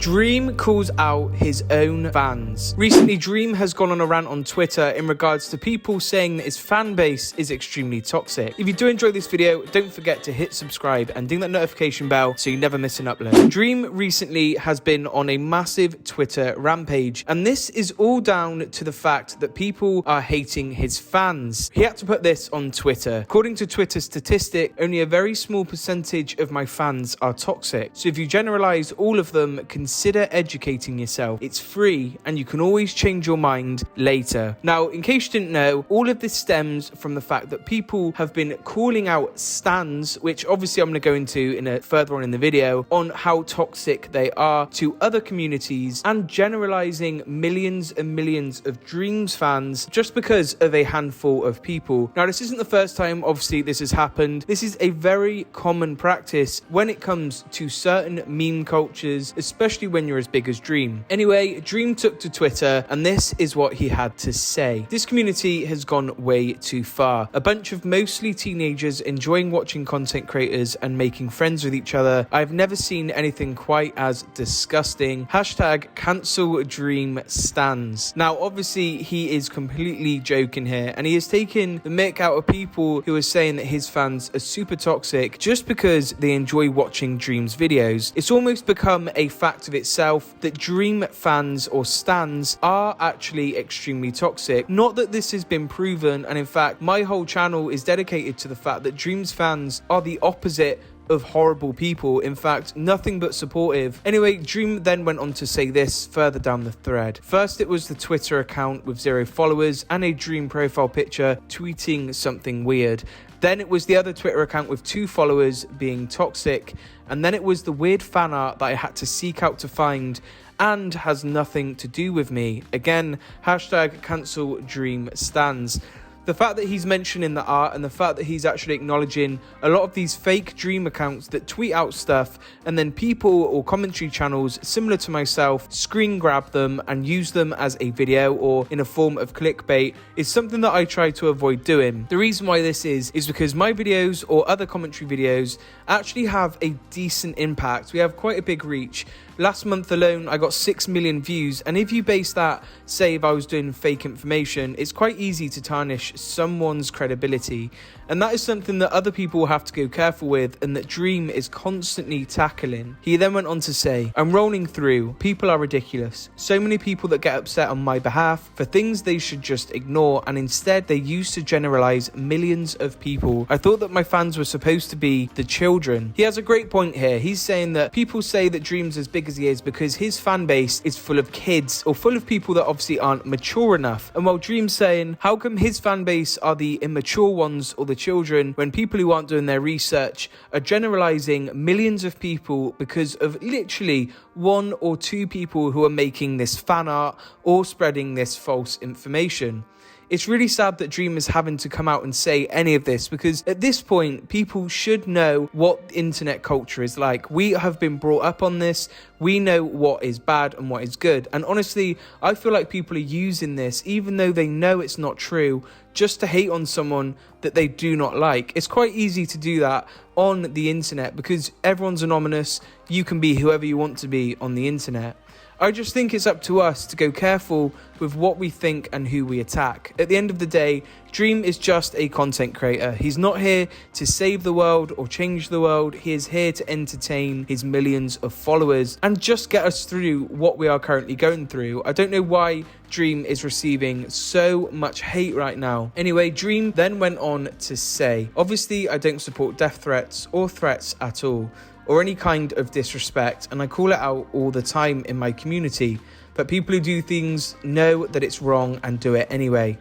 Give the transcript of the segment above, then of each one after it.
Dream calls out his own fans. Recently, Dream has gone on a rant on Twitter in regards to people saying that his fan base is extremely toxic. If you do enjoy this video, don't forget to hit subscribe and ding that notification bell so you never miss an upload. Dream recently has been on a massive Twitter rampage, and this is all down to the fact that people are hating his fans. He had to put this on Twitter. According to Twitter statistic, only a very small percentage of my fans are toxic. So if you generalize all of them, consider educating yourself. It's free and you can always change your mind later. Now, in case you didn't know, all of this stems from the fact that people have been calling out stans, which obviously I'm going to go into further on in the video, on how toxic they are to other communities and generalizing millions and millions of Dreams fans just because of a handful of people. Now, this isn't the first time obviously this has happened. This is a very common practice when it comes to certain meme cultures, especially when you're as big as Dream. Anyway, Dream took to Twitter and this is what he had to say. This community has gone way too far. A bunch of mostly teenagers enjoying watching content creators and making friends with each other. I've never seen anything quite as disgusting. Hashtag cancel Dream stans. Now, obviously, he is completely joking here and he is taking the mick out of people who are saying that his fans are super toxic just because they enjoy watching Dream's videos. It's almost become a fact of itself that Dream fans or stans are actually extremely toxic. Not that this has been proven, and in fact my whole channel is dedicated to the fact that Dream's fans are the opposite of horrible people. In fact, nothing but supportive. Anyway, Dream then went on to say this further down the thread. First, it was the Twitter account with 0 followers and a Dream profile picture tweeting something weird. Then it was the other Twitter account with 2 followers being toxic. And then it was the weird fan art that I had to seek out to find and has nothing to do with me. Again, hashtag cancel Dream stans. The fact that he's mentioning the art and the fact that he's actually acknowledging a lot of these fake Dream accounts that tweet out stuff and then people or commentary channels similar to myself screen grab them and use them as a video or in a form of clickbait is something that I try to avoid doing. The reason why this is because my videos or other commentary videos actually have a decent impact. We have quite a big reach. Last month alone, I got 6 million views. And if you base that, say if I was doing fake information, it's quite easy to tarnish someone's credibility. And that is something that other people have to go careful with and that Dream is constantly tackling. He then went on to say, I'm rolling through. People are ridiculous. So many people that get upset on my behalf for things they should just ignore, and instead they used to generalize millions of people. I thought that my fans were supposed to be the children. He has a great point here. He's saying that people say that Dream's as big as he is because his fan base is full of kids or full of people that obviously aren't mature enough. And while Dream's saying, how come his fan base are the immature ones or the children when people who aren't doing their research are generalizing millions of people because of literally 1 or 2 people who are making this fan art or spreading this false information? It's really sad that Dream is having to come out and say any of this because at this point, people should know what internet culture is like. We have been brought up on this. We know what is bad and what is good. And honestly, I feel like people are using this, even though they know it's not true, just to hate on someone that they do not like. It's quite easy to do that on the internet because everyone's anonymous. You can be whoever you want to be on the internet. I just think it's up to us to go careful with what we think and who we attack. At the end of the day, Dream is just a content creator. He's not here to save the world or change the world. He is here to entertain his millions of followers and just get us through what we are currently going through. I don't know why Dream is receiving so much hate right now. Anyway, Dream then went on to say, obviously I don't support death threats or threats at all, or any kind of disrespect, and I call it out all the time in my community, but people who do things know that it's wrong and do it anyway.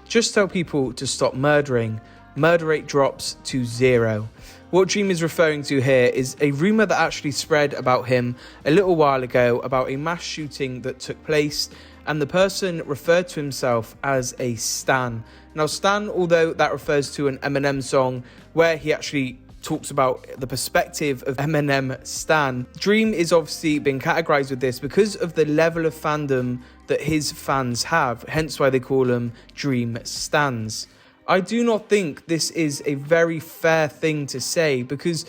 Just tell people to stop murdering. Murder rate drops to 0. What Dream is referring to here is a rumour that actually spread about him a little while ago about a mass shooting that took place, and the person referred to himself as a stan. Now, stan, although that refers to an Eminem song where he actually talks about the perspective of Eminem stan, Dream is obviously being categorized with this because of the level of fandom that his fans have, hence why they call him Dream stans. I do not think this is a very fair thing to say because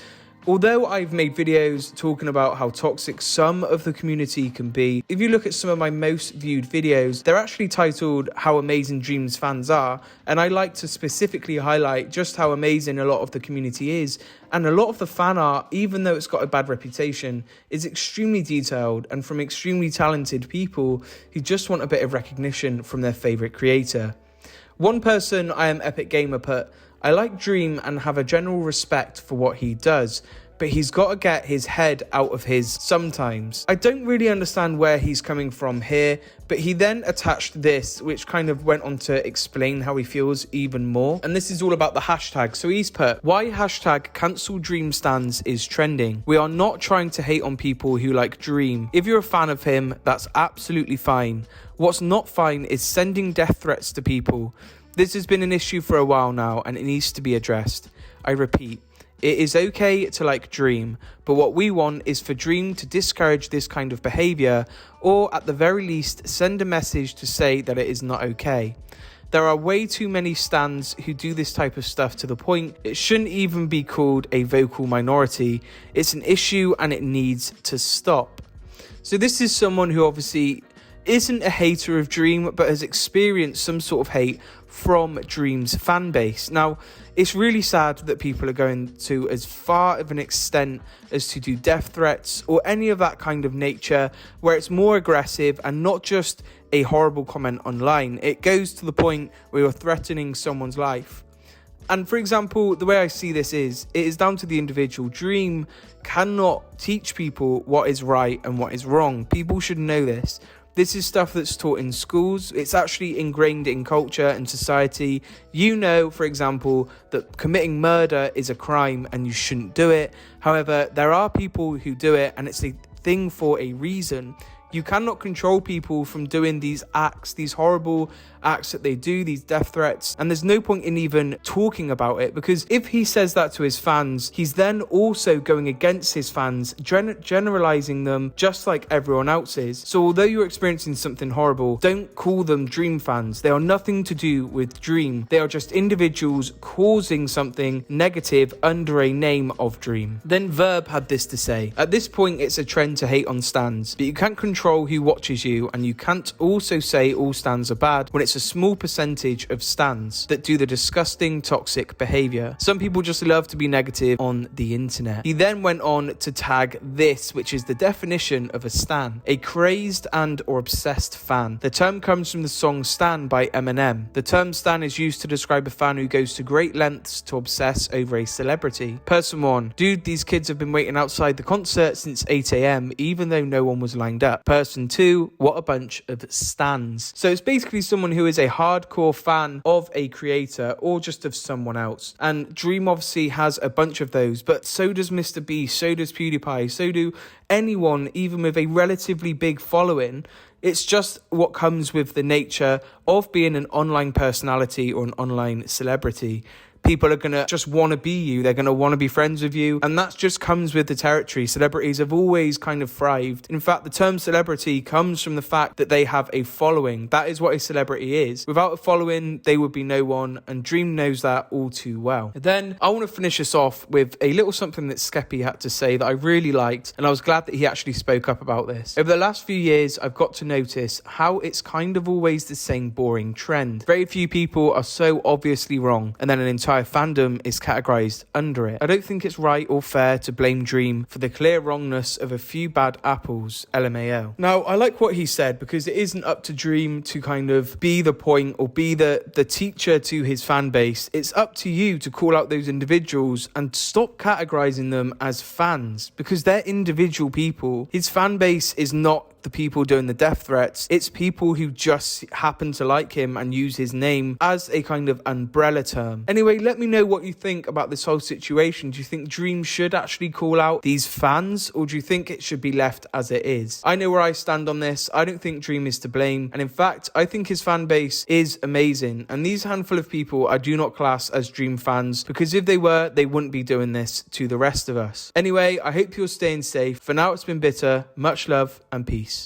Although I've made videos talking about how toxic some of the community can be, if you look at some of my most viewed videos, they're actually titled How Amazing Dream's Fans Are, and I like to specifically highlight just how amazing a lot of the community is, and a lot of the fan art, even though it's got a bad reputation, is extremely detailed and from extremely talented people who just want a bit of recognition from their favourite creator. One person, I Am Epic Gamer, put, "I like Dream and have a general respect for what he does, but he's got to get his head out of his sometimes." I don't really understand where he's coming from here, but he then attached this, which kind of went on to explain how he feels even more. And this is all about the hashtag. So he's put, "Why hashtag cancel Dream stans is trending. We are not trying to hate on people who like Dream. If you're a fan of him, that's absolutely fine. What's not fine is sending death threats to people. This has been an issue for a while now and it needs to be addressed. I repeat, it is okay to like Dream, but what we want is for Dream to discourage this kind of behaviour, or at the very least send a message to say that it is not okay. There are way too many stans who do this type of stuff to the point it shouldn't even be called a vocal minority. It's an issue and it needs to stop." So this is someone who obviously isn't a hater of Dream, but has experienced some sort of hate from Dream's fan base. Now, it's really sad that people are going to as far of an extent as to do death threats or any of that kind of nature, where it's more aggressive and not just a horrible comment online. It goes to the point where you're threatening someone's life. And for example, the way I see this is, it is down to the individual. Dream cannot teach people what is right and what is wrong. People should know this. This is stuff that's taught in schools. It's actually ingrained in culture and society. You know, for example, that committing murder is a crime and you shouldn't do it. However, there are people who do it and it's a thing for a reason. You cannot control people from doing these acts, these horrible acts that they do, these death threats, and there's no point in even talking about it, because if he says that to his fans, he's then also going against his fans, generalizing them just like everyone else is. So although you're experiencing something horrible, don't call them Dream fans. They are nothing to do with Dream. They are just individuals causing something negative under a name of Dream. Then Verb had this to say, "At this point, it's a trend to hate on stans, but you can't control who watches you, and you can't also say all stans are bad when it's a small percentage of stans that do the disgusting toxic behavior. Some people just love to be negative on the internet." He then went on to tag this, which is the definition of a stan: a crazed and or obsessed fan. The term comes from the song Stan by Eminem. The term stan is used to describe a fan who goes to great lengths to obsess over a celebrity. Person 1, dude, these kids have been waiting outside the concert since 8 a.m. even though no one was lined up. Person 2, what a bunch of stans. So it's basically someone who is a hardcore fan of a creator or just of someone else. And Dream obviously has a bunch of those, but so does Mr. Beast, so does PewDiePie, so do anyone even with a relatively big following. It's just what comes with the nature of being an online personality or an online celebrity. People are going to just want to be you. They're going to want to be friends with you. And that just comes with the territory. Celebrities have always kind of thrived. In fact, the term celebrity comes from the fact that they have a following. That is what a celebrity is. Without a following, they would be no one. And Dream knows that all too well. Then I want to finish this off with a little something that Skeppy had to say that I really liked. And I was glad that he actually spoke up about this. Over the last few years, I've got to notice how it's kind of always the same boring trend. Very few people are so obviously wrong, and then an entire fandom is categorized under it. I don't think it's right or fair to blame Dream for the clear wrongness of a few bad apples, LMAO. Now, I like what he said, because it isn't up to Dream to kind of be the point or be the teacher to his fan base. It's up to you to call out those individuals and stop categorizing them as fans, because they're individual people. His fan base is not the people doing the death threats. It's people who just happen to like him and use his name as a kind of umbrella term. Anyway, let me know what you think about this whole situation. Do you think Dream should actually call out these fans, or do you think it should be left as it is? I know where I stand on this. I don't think Dream is to blame, and in fact, I think his fan base is amazing, and these handful of people I do not class as Dream fans, because if they were, they wouldn't be doing this to the rest of us. Anyway, I hope you're staying safe. For now, it's been Bitter. Much love and peace.